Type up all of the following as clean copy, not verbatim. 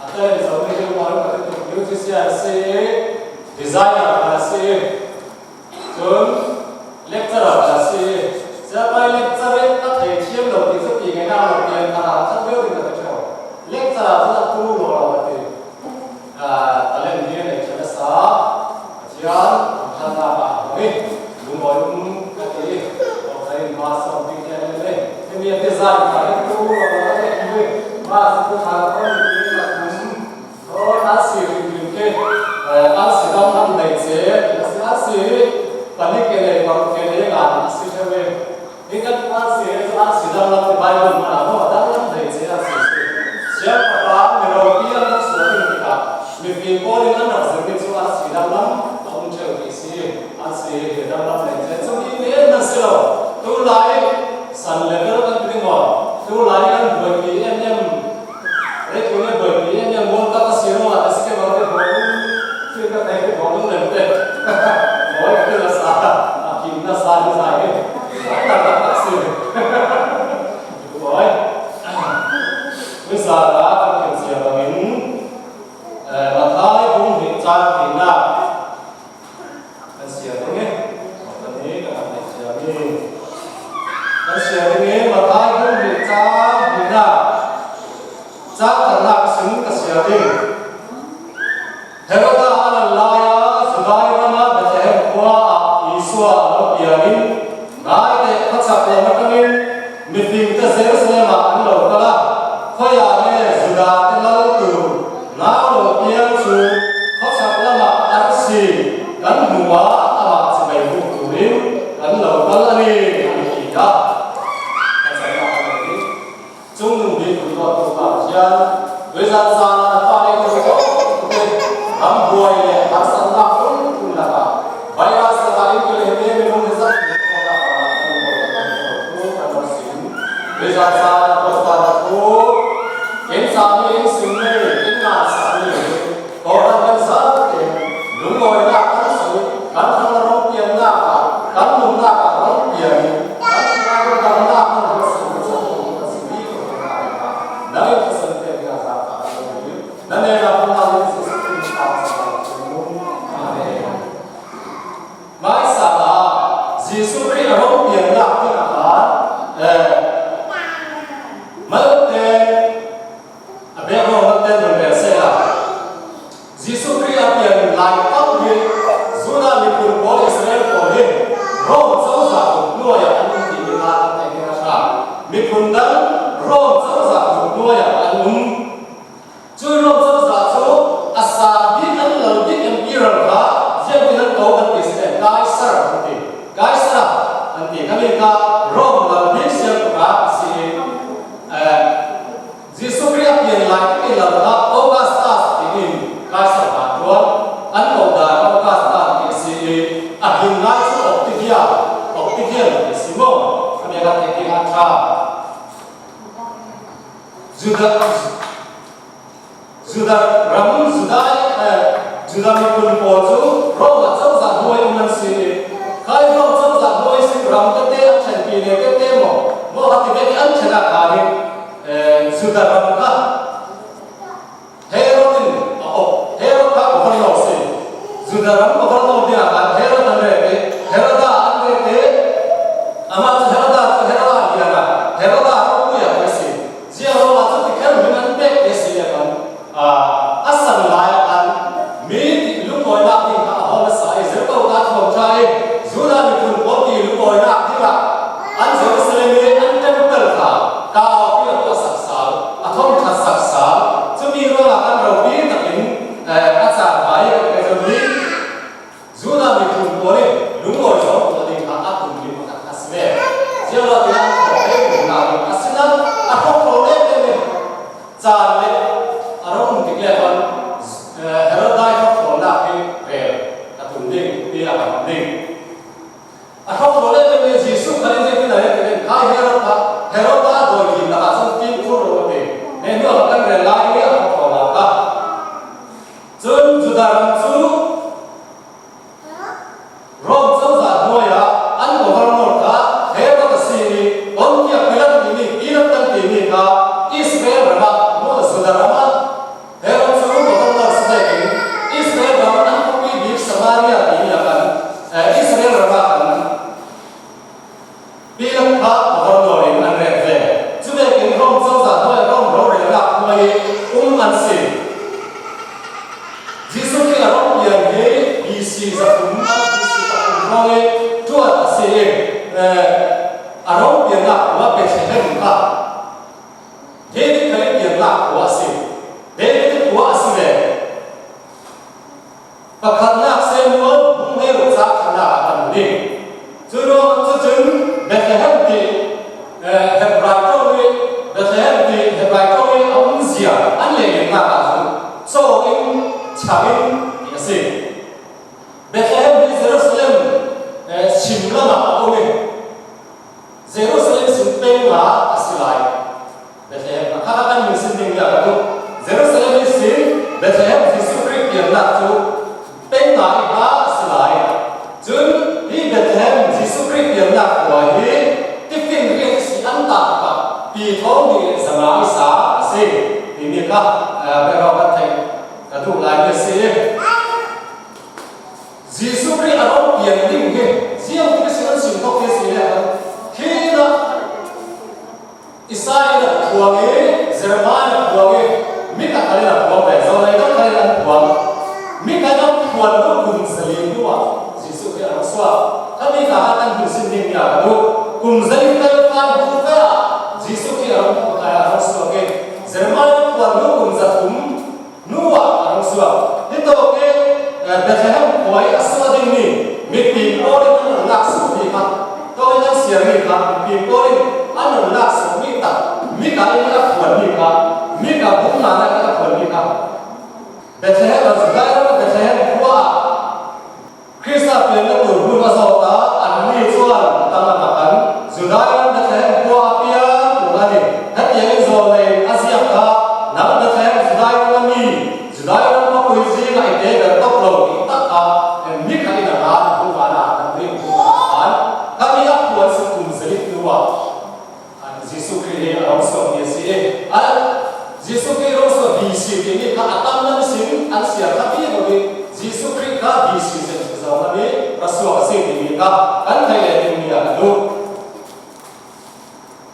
Atau di sana itu orang kata tu musician si, designer si, jun lecturer si. Siapa lecturer tak tersiap loh di sepi kena loh dia kata sambil kita cakap. Lecturer tu tu loh berarti. Kalian dia ni cerita sah, ajar, tanda apa? Lumoi kati, orang masa pikir ni. Ini design kali tu loh berarti. Masa tu kalau asir ke asir dalam day se asir panik ke lepas ke lepas asir sebenarnya ini kan asir dalam Bible mana dalam day se asir siapa orang Eropa yang sudah kita mungkin boleh nak sebut itu asir dalam tahun cerita asir dalam day se so ini nasilah tu lain san level kan tengok tu lain kan bagi yang Rekomend bagi yang mau tak kasih orang atas ke baru baru kita tanya baru nanti, mau itu rasa, kita sahaja sahaja, tak kasih, boleh, misalnya kita siapa ini, matai pun bicara kita, siapa ini, ini kita siapa ini, matai pun bicara kita. Jangan sing kesiatin. Heroda Allah Zubair nama baca kuah Iswa Nabiyanin. Naik kacap lematin. Mifim tersenyum Allah kala. Kaya Zubair lalu. Nalu yang su kacap lema arsi. Dan mua amat sebaik bukuin. Allah kala ni kita. Chúng mình cũng có một bảo gian với gian gian là pha đây có số làm buổi này làm sáng tạo cũng là cả bây giờ sẽ tại cái này mình không thể rất nhiều con là với gian gian là có gian là thu kiến sáng kiến sinh này kiến ngã sáng này có đang kiến sáng thì đúng rồi là các sự cắn thằng là rong tiền ra cả cắn đúng ra cả rong tiền cắn ra cái cắn ra nó là sự Nabi pesan dia kata, dan dia nak mengalami sesuatu yang Amen. Mai salah, Yesus beri orang yang nak kenal, melakukan apa yang orang melakukan berbeza. Yesus beri apa yang lain apa sudah dipun oleh Israel oleh Rom jauh dua yang ini dikatakan terkena, dipun dan Rom jauh dua yang cuma Rom jauh asabi kan lalu emperor lah, yang kita tahu kan Israel Kaisar nanti kami ka Rom lalu siapa si Yesus kriap yang lain lalu Augustus ini Kaisar Tuan, anda Augustus si akhirnya itu Octavian Simon kami akan kekirakan Judah Ramun Judah mikun poju Roma jauh jauh dua yang si kai Roma jauh jauh dua si Ram kete ancen pile kete mo hati kete ancen akari Judah Ramun ka Herodin Herod ka bukan lo si Judah Ramun bukan lo dia kan Herod ane Heroda ane amat Heroda dia na Heroda aku ya kasi dia lo macam tikan dengan bek kasi ya kan asal layakan mid lu koi nak di kahol sai zerto tak mocai zura ni pun boti lu koi nak di ba an Jerusalem ni an temple ka kau pi tu saksal athom ka saksal cumi ro akan robi takin acar bai ke jodi zura ni pun bole lu koi so tadi ka atum ni ka asme jela dia ko na asna athom role ni char Arong diklepan Herodai kau nak atunding dia atunding. Aku boleh dengan Yesus kali ini kita lihat kai Heroda doi kita asal tim puro te. Nendu akan relai aku kau nak. Jun judaran su Rom jauh dua ya. An kohar morka Heroda sini. On kia pilat ini ka Israel bermak. Saudara ya tu Jerusalem sin Bethlehem Jesu Christ pian nak tu tên ngai ha slai chun hi Bethlehem Jesu Christ pian nak wa hi tifin riek si an ta ka pi thong ni samai sa se ni ni ka be ro ka thai ka tu lai ni se Jesu Christ arong pian ding he siang ti sin sin thok ke se le khi na Isaiah na buange Jeremiah na buange Mika kali na buang be so lai ka kali na buang Mika na buang do kum salim do wa Jesu Christ arong swa kami ka hatan hu sin ding ya do kum zai ka ka bu ka Jesu Christ arong ka arong swa ke Jeremiah buang do kum za kum nuwa arong swa hito ke Bethlehem koi aswa ding ni mikpi ori na lak su ni ka to na sia ni ka mikpi ori an lak su ni ta mika ni ka buan ni ka mika bung na na ka buan ni ka Bethlehem la zai na Bethlehem kwa Krista pian na tur bu ma so ta an ni chuan ta ma ka kan Judai na Bethlehem kwa pia tu na ni hat yang zo le Asia ka na Bethlehem Judai na ni Judai na ma ko ji na ite da top lo ki ta ka mika ni na na bu ma na ta ni bu an kami ya puan su kum selit tu wa Jesu Christ arong so ni si an Jesu Christ arong so di si ni ka atam na sin an sia ka pi no ni Jesu Christ ka di si se so na ni rasul ka ni ka kan thai le ni ya do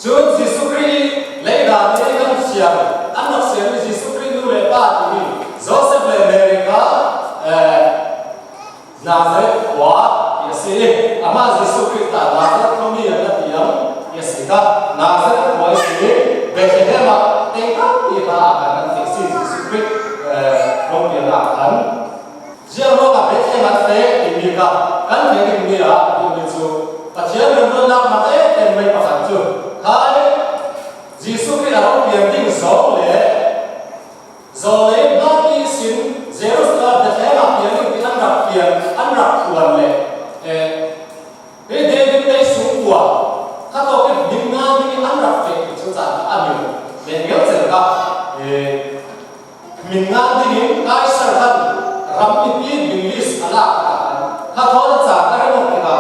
chun Jesu Christ le da ni kan sia an nak sia ni Jesu Christ nu le pa ni Joseph le Mary ka Nazareth wa ya si ama Jesu Christ ta Nazareth ko ni ya tiang Yes, kita Nazareth wa si Bethlehem tengka ita akan fiksi Jesu Christ long dia akan jia lo ka Bethlehem te ini ka kan te ini ya ini tu pajia memang nak mate ten mai pakat tu kai Jesu Christ long dia ding zole nagi sin Jerusalem Bethlehem dia ding an rak kuan le David te sungwa kato ke dimna ni anrak fe chuza amil le ngel se ka minna ni kai sar han ram pi English ala ka thol cha ka ro ka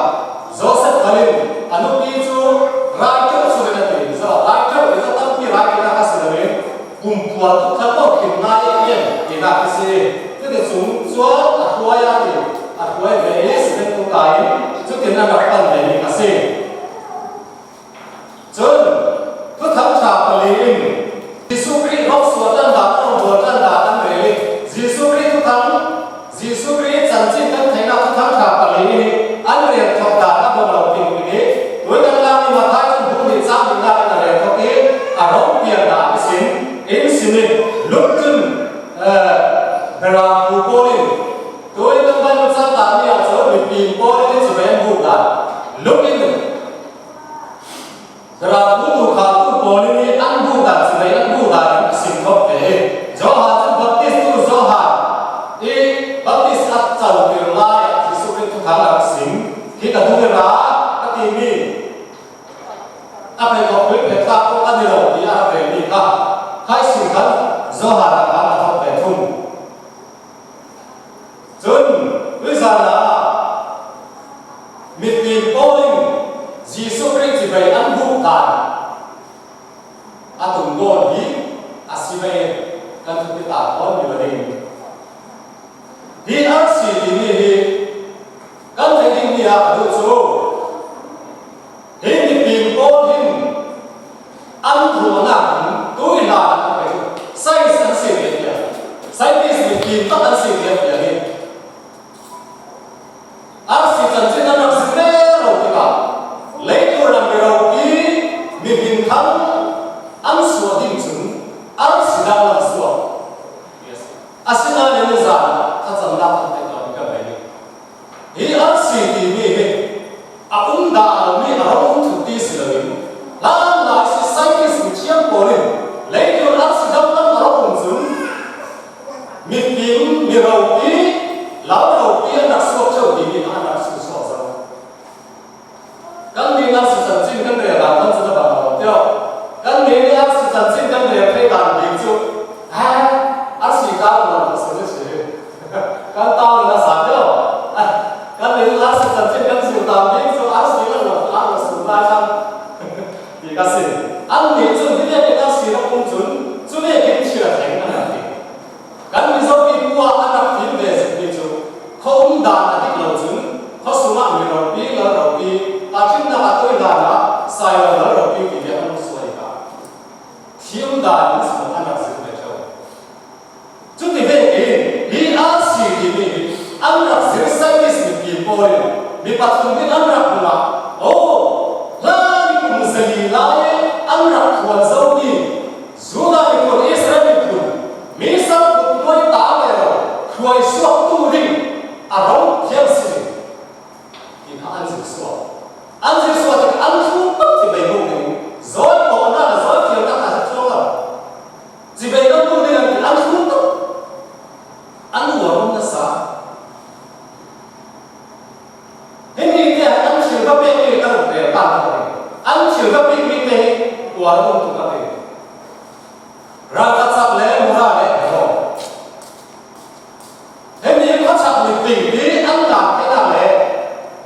Joseph Kalin anu pi chu writer su le te so writer le ta pi writer ka se le kum tua tu ka to kim na ye ye na ka se te de chung chua a thua ya ni a thua ve es ne tu kai chu ke na ka pan le ni ka se John, tu tham cha palin. Jesu Christ học suốt tan đã trong buổi tan đã tan về. Jesu Christ tu tham, Jesu Christ chân chính tan thấy nào tu tham cha palin. Anh liền học đã các bộ đầu tiên cái. Đối với làm như mà thay trong buổi đi sang đi ra là liền học cái. À rong tiền đã xin, em xin lúc chân, ra bu polin. Đối với ban ban sang đã đi ở chỗ bị pin polin thì phải em bu đã. Lúc ini Ra butuh khatu poli ni an bukan sebagai an bukan singkop Johan tu baptis tu Johan baptis at jauh firman Yesus itu kalau sing kita dengar hati ini apa yang kau pilih kita kau kan dia dia apa ini kah kai singkan Johan akan atau petun Jun wisana mitin poli Jesu Christ sebagai an bukan atau godi asibai kan kita pun dibanding di arsi ini kan tadi dia ada tu ini pimpoin an tuanan tuilan saya sensi dia saya disini tak sensi dia ni arsi sensi nama sebenarnya kita lấy tôi làm cái đầu ý mình bình thắng ăn sủa định chứng ăn xì đau làm sủa à xin anh em già ta chẳng làm được cái này ý ăn xì thì mình à cũng đã mình à cũng thực tế xì là mình làm lại xì sai cái sự chiêm của mình lấy tôi ăn xì đau làm à cũng chứng mình bình mình đầu ý lão đầu ý đặt sủa cho thì mình ăn đặt sủa rồi kan ni nak sesanjung kan dia lakukan sudah bangun. Kan ni nak sesanjung kan dia pegang biju bắt thùng biết ăn rạc mà la đi cùng dây lại ăn rạc thuần dâu đi dù là đi cùng Israel đi cùng mỹ sao cũng nói ta này rồi khuấy suốt tu đi rong thiên sĩ thì nó ăn gì suốt thì ăn không tốt thì bây giờ rồi còn là rồi thì ta phải cho rồi chỉ bây giờ tu đi là ăn không tốt ăn uống không là sao ini dia ăn chiều các bên kia các đồng bè bàn thôi ăn chiều các bên kia này của nó không tụ các bên ra các sắp lẽ mua ra đấy rồi thế nên các sắp lịch tỉnh đi ăn làm thế nào đấy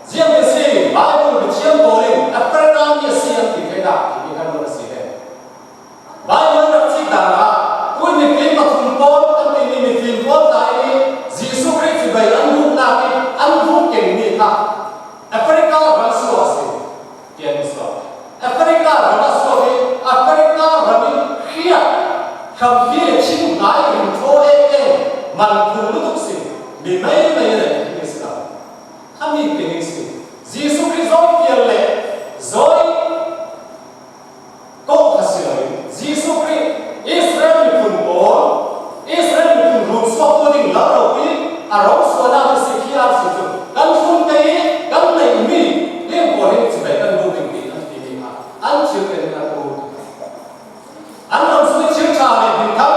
riêng cái gì Bible được chiêm bồi Abraham như xem thì thế nào thì mình ăn được gì đấy Bible được chỉ rằng là tôi mình kiếm một thùng bón ăn thì mình tìm bón lại đi Jesus Christ thì vậy ăn vung nào đi ăn vung kiểu gì cả Afrika rasuasi, dia misal. Afrika rasuasi, Afrika rami kia, kami cing nai info man kulu tuksi, di mana ni misal. Kami kini si, Yesus Kristus dia le, zoi, kau hasilai, Yesus Kristus, Israel pun bol, Israel pun rumah tu ding lalu arau suara bersekian situ, dan pun kan này mi liên quan đến sự bệnh vô tình thì ăn chịu cái là tu ăn làm suy chiếu trà này bình thắng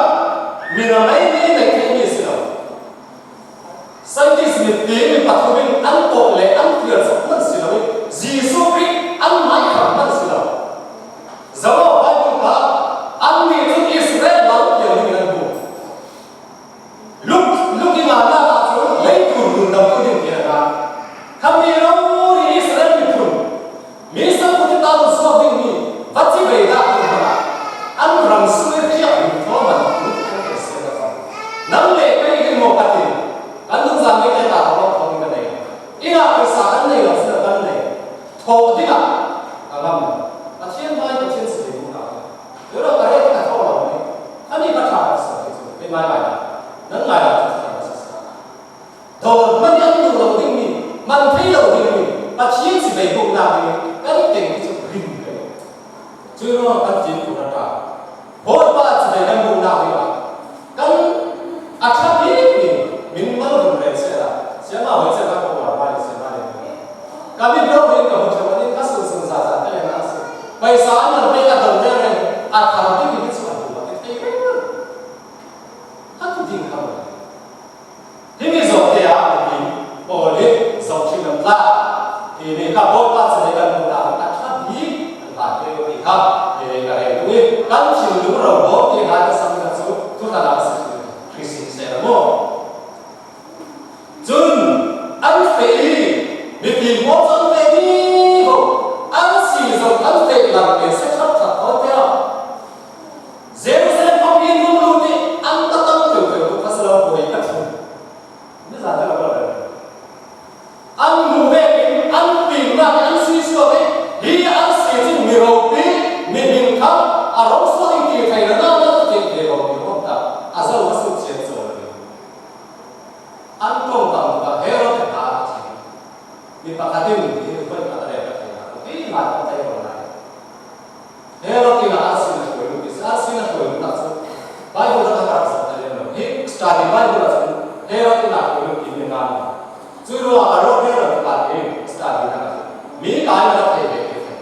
mình là mấy này cái gì xí đâu sai cái gì mình bắt mình ăn bộ lệ ăn tiền rất mất xí đâu Jesus Christ ăn mãi không mất xí đâu giống như vậy cũng cả ăn mì trong Israel lắm kiểu như là đủ lúc khi mà ta đã xuống lấy cùn đồng tôi điều kiện là kami ramu di Israel pun, misal kita tahu semua ini, pasti beda kita. Orang semua informan, bukan Israel. Namun mereka ini mau pati, kandung zaman kita tahu orang ini kan? Ina pesan ini lah, sudah kan ini. Tahu tidak? Alam. Pasien mai pasien sedih bukan. Orang kaya kita tahu orang ini. Kami baca seperti itu. Bagaimana? Dan lain tahu banyak tu orang ini. Man thấy đầu tiên mình, và chiến sĩ về vùng nào thì các tỉnh cái sự hình cái, chứ nó các chiến của nó cả, mỗi ba chỉ về vùng nào thì là, các chắc mình vẫn vẫn về sẽ mà về sẽ các công việc bài sẽ bài này, các bên đâu đến cả một chỗ đến các sự giả cái này là sự, bây giờ anh làm bây giờ đầu tiên này, thằng cái gì sự ảnh hưởng cái thấy các cái gì không, thế bây giờ thì bỏ đi dòng chữ làm ra thì mình các bộ phát sẽ gần một đảo các pháp lý và cái gì khác thì cái này cũng căn chịu đúng rồi bố thì hai cái sang cái số chúng ta làm sự Christian sẽ là một chun ăn phê mình tìm một ăn phê đi ăn xì dầu ăn phê làm cái sẽ rất thật khó theo Jerusalem không yên luôn luôn đi ăn tất tâm từ cũng phát sinh của các thứ biết rằng thế là bao giờ ăn mù bê ăn tìm ra ăn suy xua đấy đi ăn xì trên người đầu tí mình thắng rong suốt những kỳ thầy nó tiền để vào người không ta giờ nó sự chiến rồi ăn công bằng và hết rồi thì ta chỉ mình phải tin thì vẫn là để cái này cái mà không thấy rồi này hết rồi thì là ăn xì là tuổi lúc ăn xì là tuổi lúc nào Bible nó đã nói rồi hết study Bible là hết rồi thì là tuổi lúc mình làm chứ nó ở đâu hết rồi là cái study là mỹ cái là thầy về cái thầy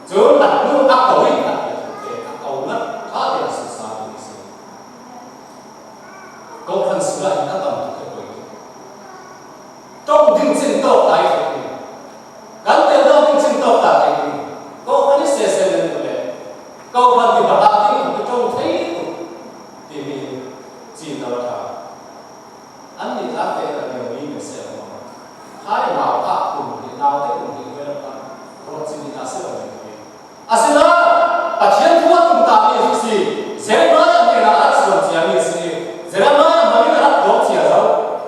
chứ đặt luôn áp tối là để áp tối mất khá là sự xa như thế câu phần sửa lại các tầm cái tuổi trong những sinh tộc đại thầy gắn tiền trong những sinh tộc đại thầy câu phần sẽ lên rồi câu phần thì bảo đại thầy cũng trông thấy thì mình chỉ nói là anh đi làm thế là nhiều ý mình sẽ hai nào khác cùng thì nào thế cùng thì quên mất rồi xin đi ta sẽ làm gì asina pasien tua cùng ta đi gì sẽ nói là mình là ăn sườn chỉ ăn gì sẽ nói là mình là ăn đồ chỉ đâu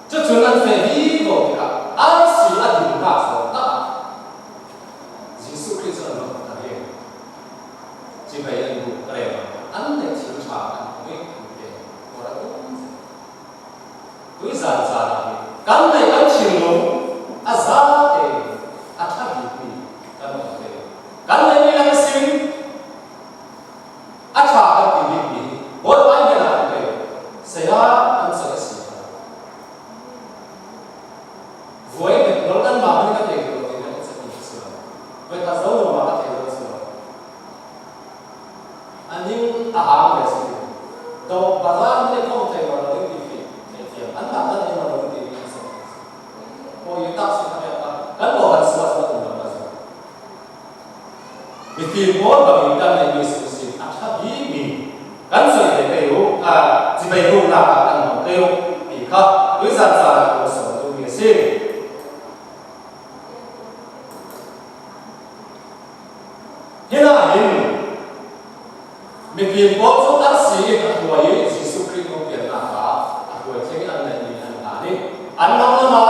chứ chúng ăn phải đi vào cái ăn gì ăn thì ta sẽ ta Jesus Christ là nó ta đi chỉ phải ăn đủ cái này ăn để chịu trả ăn với cái của nó cũng giản là kan này kan chim lung azat athagi ni kan te kan này ni lang sim acha ka ti ni hoi pai ne la te se ha an sa si voi ne lo kan ma ni ka te ko te ne sa ti su voi ta zo ma ka te lo su aning aham le si do bazar ne ko te lo lo ti fi te an ta ta ne lo ti ni sa ko yu ta si ka ya kan lo han sa sa tu ma sa Bitin mo bagi kan na Yesus sin at habi mi kan sa ite kayo si bayo na kan mo kayo ika usan sa ko sa tu Yesus hinahin bitin mo so kan si at huway Yesus Kristo pian na ka at huway sige an na ni an ani an nama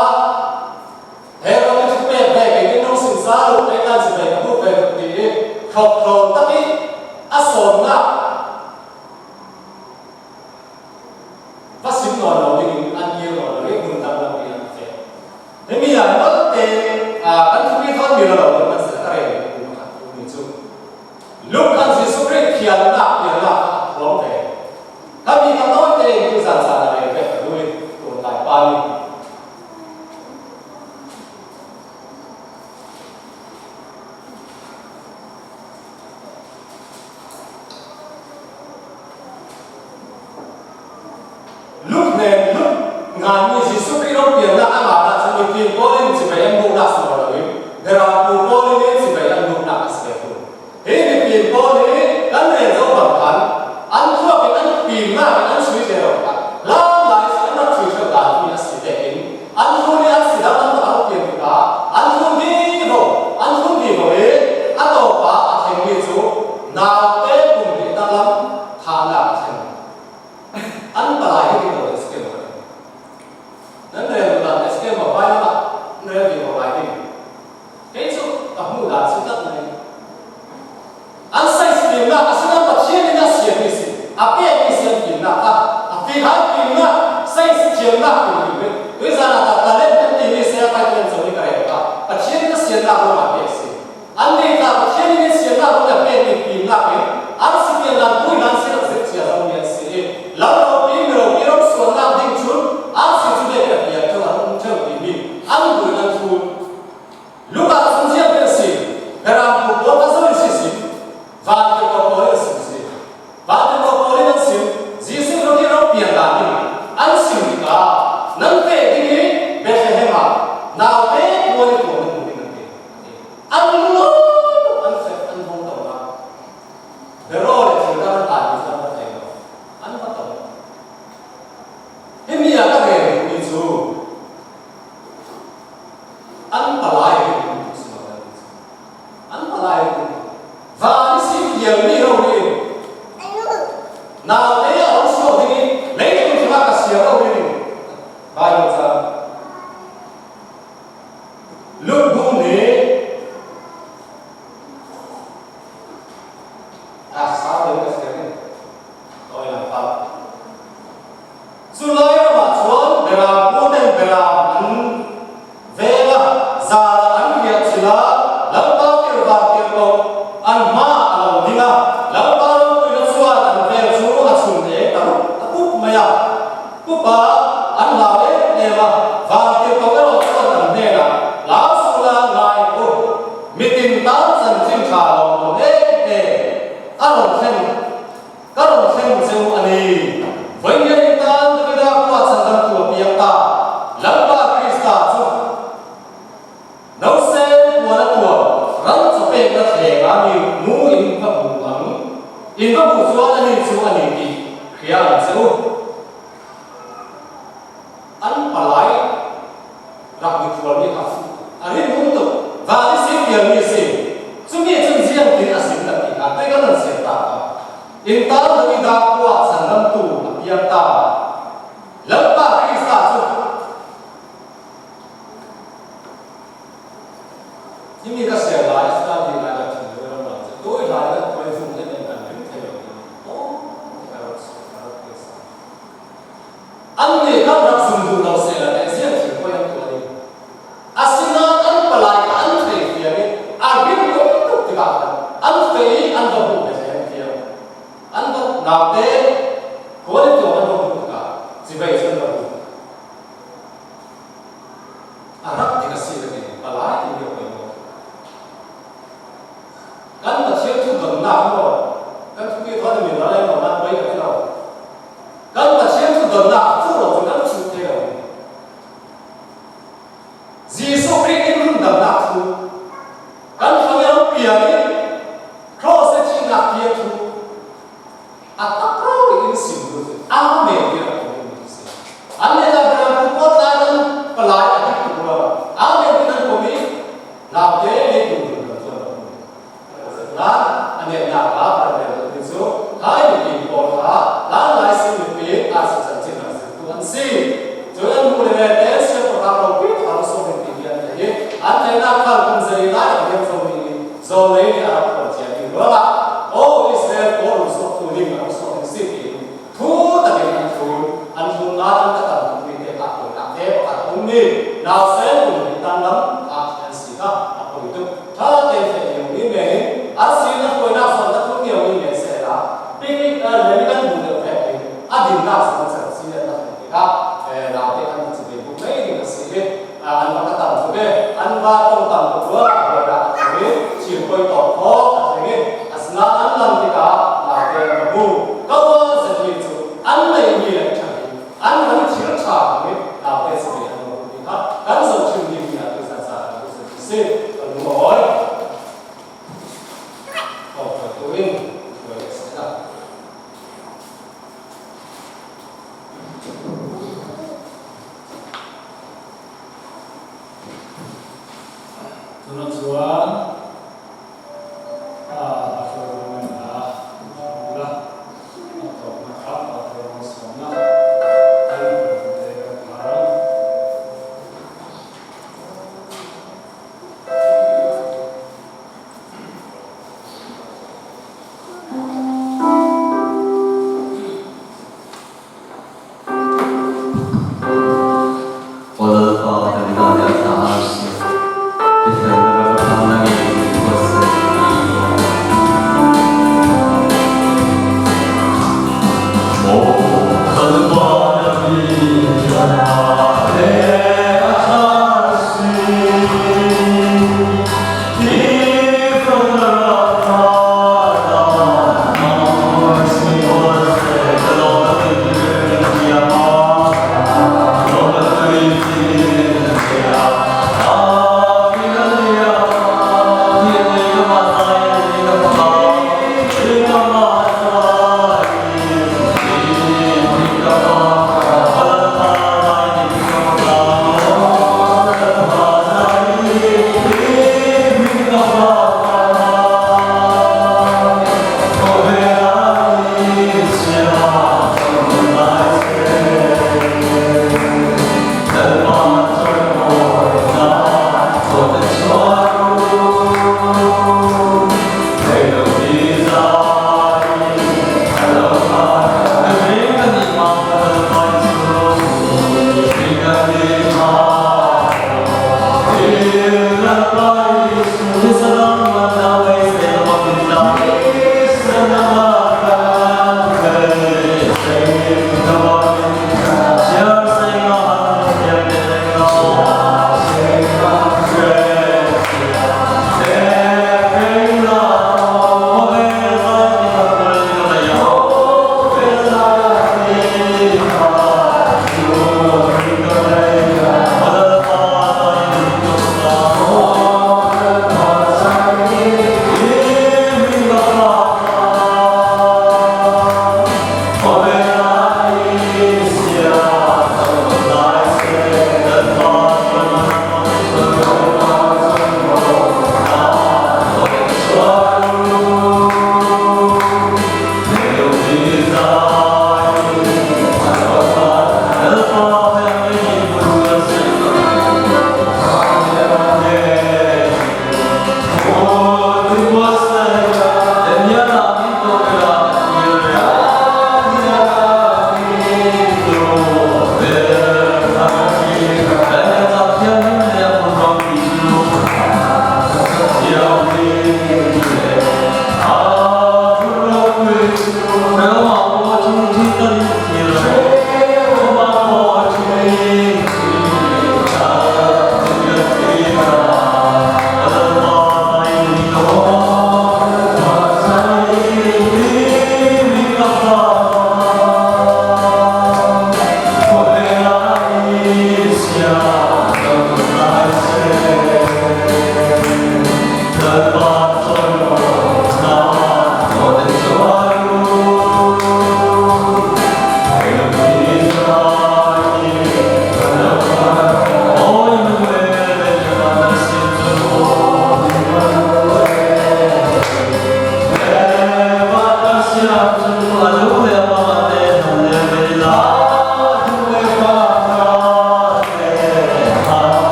hero ni pe pe ke no sin sa ro pe kan si bayo ko pe ti khop khop tapi ason na vasim no lo ding an ye lo le mun ta lo ni an fe he mi ya no te kan tu bi thon mi lo lo sa ka re ku ma ku ni chu luk kan si su re khian na lo ve ka mi ka no te ku san sa na le ve ku ni tu tai pa ni lúc ngàn như Giêsu Kitô tiền đã mà đã cho mình tiền có lên chỉ phải em buông đặt vào rồi để rồi buông có lên chỉ phải em buông đặt sẽ được thế thì tiền có lên cái này do bằng hắn ăn thua cái ăn pin mà cái ăn suy đều làm lại sẽ nó suy cho cả như là sự tệ ăn thua đi ăn sẽ đã ăn tạo tiền của cả ăn thua đi rồi ăn đồ cả thành như chú nào tết cùng đi ta lắm thà là thành ăn bà lại cái đồ sẽ kêu nên đây là cái mà vai mà nơi gì mà vai đi cái số tập mua là số tất này ăn say tiền là ăn say tập chia đi là tiền đi gì à bây giờ tiền tiền là à vì hai tiền là say tiền là tiền bây giờ là tập lên cái tiền đi sẽ phải lên rồi cái này à chia đi là tiền là không phải gì ăn đi tập chia đi là tiền là không phải tiền là cái ăn tiền là vui ăn tiền là sẽ chia ra một cái gì lâu so na ding chun an si chu de ka ya cho an cheu bi bi an bu nan chu lu ka sun sia pe si era bu bo ta so si si va ke ko ko si va ke ko ko nan si ji si ro ki ro pian da ni an si ka nan pe di ni be he ma na pe mo ni ko ni ni ni an lu an se an bo ta ma de ro le chi ka ta ni sa ta ai no an pa ta thế bây giờ các nghề của Giêsu ăn bà lại và đi xin nhiều đi đâu đi nào thấy ở ông số thì lấy cho chúng ta cả xìa đâu đi bao nhiêu giờ lúc buông đi sao đấy cái xìa này tôi làm sao Sulai apa cuan bela puden bela vela zala angiat sila lampa kirva kirko anma alam dinga lampa ro tu suan an vel suru asun e taru apup maya pupa an lawe eva va kirko ro suan an dela la sula ngai ko mitin tan san jin kha lo e aron sen seu ani với nhân tan tôi đã qua sản phẩm của việc ta lắm ba Krista chú nấu xe của nó của rắn cho bên nó thể ngã như ngũ in và bù xóa anh in chú anh in đi khi anh sẽ ăn bà lái gặp được chuột như thật anh in cũng tục và đi xin tiền như gì chúng biết chân riêng thì là xin là thì anh thấy cái lần sẽ ta in tan tôi đã qua sản phẩm của việc ta lắm ba Krista chú nhưng mà cái xe lái sẽ đi lại là chuyện đó là tôi lại là quay vùng lên mình cần đứng theo anh này các đặc dùng đầu xe là cái riêng chỉ quay nào thế có đến chỗ nó không cả chỉ vậy cho nó Arab thì cái gì đấy bà lái thì nhiều người căn mà chiếc thu gần nào rồi căn thu kia thôi thì mình nói lên mà đang quay cái đầu căn mà chiếc thu gần nào thu rồi thì căn chịu thế rồi Jesus Christ in gần nào thu căn không có biển đi cross sẽ chỉ là biển thu à tắc rồi in xỉu rồi amen đi rồi anh ấy là người có tài năng và lại là cái của mình amen cái năng của mình làm thế để đủ anh em đã có phần để được số hai mươi nghìn cổ hóa đã lại xin được biết à sự chân chính là sự tu hành si cho nên mùa này đến sẽ có tham đầu biết tham số hình tình hiện này anh thấy là phần cùng dây lại ở bên trong mình do lấy đi à còn chỉ là điều đó ô Israel có đủ số tu linh và số hình si thì thu tại vì anh thu là anh đã tận dụng để tạo được làm thế và ông đi nào sẽ cùng tăng lắm à anh sĩ đó à cùng tu thà tiền phải nhiều như vậy Asin na koi na sa ta kung nhiều như vậy sẽ là bị lấy cái mùi được phép thì adin na sa ta xin là thì cả nào thì anh chỉ biết cũng mấy thì là gì anh mà tầm số cái anh và trong tầm của vừa rồi đã thấy chỉ koi tổ khó thấy asna anh làm thì cả là cái mù câu sẽ gì chứ anh này như là chẳng anh vẫn chỉ là trả cái là cái gì anh thì cả anh dùng chừng gì là tôi sẵn sàng tôi sẽ xin còn nói Tuhan Tuhan,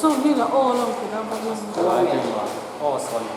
So, bila oh, lang pinapagod. Oh, sorry,